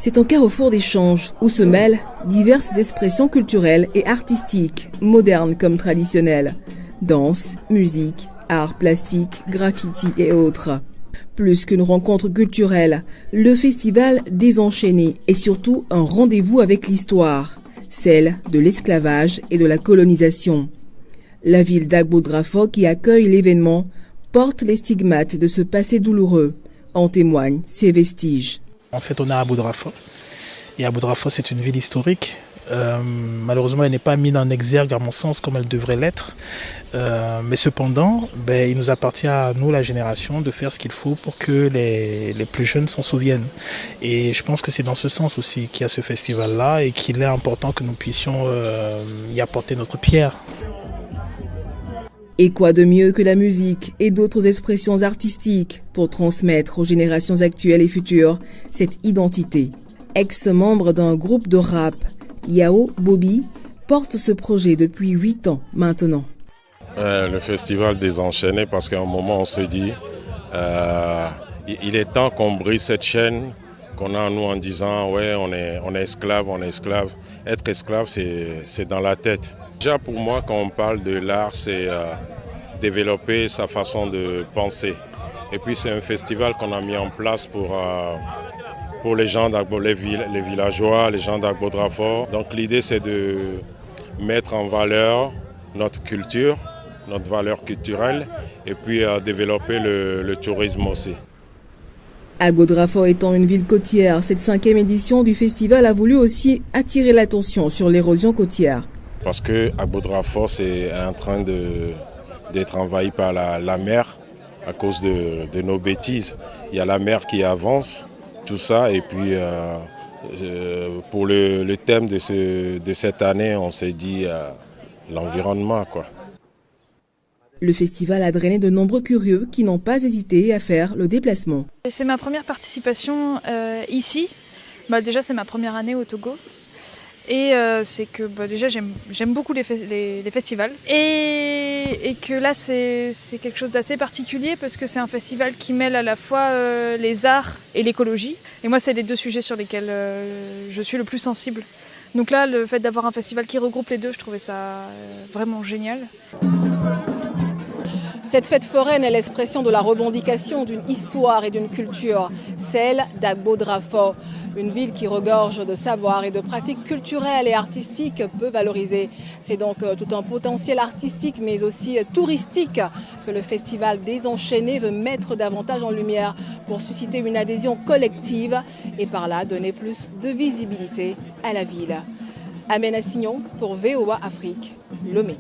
C'est un carrefour d'échanges où se mêlent diverses expressions culturelles et artistiques, modernes comme traditionnelles. Danse, musique, arts plastiques, graffiti et autres. Plus qu'une rencontre culturelle, le festival Désenchaîné est surtout un rendez-vous avec l'histoire, celle de l'esclavage et de la colonisation. La ville d'Agbodrafo qui accueille l'événement porte les stigmates de ce passé douloureux. En témoignent ses vestiges. En fait, on est à Agbodrafo. Et Agbodrafo, c'est une ville historique. Malheureusement, elle n'est pas mise en exergue, à mon sens, comme elle devrait l'être. Mais cependant, il nous appartient à nous, la génération, de faire ce qu'il faut pour que les plus jeunes s'en souviennent. Et je pense que c'est dans ce sens aussi qu'il y a ce festival-là et qu'il est important que nous puissions y apporter notre pierre. Et quoi de mieux que la musique et d'autres expressions artistiques pour transmettre aux générations actuelles et futures cette identité. Ex-membre d'un groupe de rap, Yao Bobby porte ce projet depuis 8 ans maintenant. Le festival Désenchaîné, parce qu'à un moment on se dit il est temps qu'on brise cette chaîne qu'on a en nous en disant ouais on est esclave, on est esclave. Être esclave c'est dans la tête. Déjà pour moi quand on parle de l'art c'est développer sa façon de penser. Et puis c'est un festival qu'on a mis en place pour les gens d'Agbo, les villageois, les gens d'Agbodrafo. Donc l'idée c'est de mettre en valeur notre culture, notre valeur culturelle et puis développer le tourisme aussi. Agbodrafo étant une ville côtière, cette 5e édition du festival a voulu aussi attirer l'attention sur l'érosion côtière. Parce que Agbodrafo c'est en train d'être envahi par la mer à cause de nos bêtises. Il y a la mer qui avance. Tout ça et puis pour le thème de cette année, on s'est dit l'environnement quoi. Le festival a drainé de nombreux curieux qui n'ont pas hésité à faire le déplacement. C'est ma première participation ici. Déjà c'est ma première année au Togo. Et c'est que déjà j'aime beaucoup les festivals et que là c'est quelque chose d'assez particulier parce que c'est un festival qui mêle à la fois les arts et l'écologie et moi c'est les deux sujets sur lesquels je suis le plus sensible. Donc là le fait d'avoir un festival qui regroupe les deux, je trouvais ça vraiment génial. Cette fête foraine est l'expression de la revendication d'une histoire et d'une culture, celle d'Agbodrafo, une ville qui regorge de savoir et de pratiques culturelles et artistiques peu valorisées. C'est donc tout un potentiel artistique mais aussi touristique que le festival Désenchaîné veut mettre davantage en lumière pour susciter une adhésion collective et par là donner plus de visibilité à la ville. Amène Assignon pour VOA Afrique, Lomé.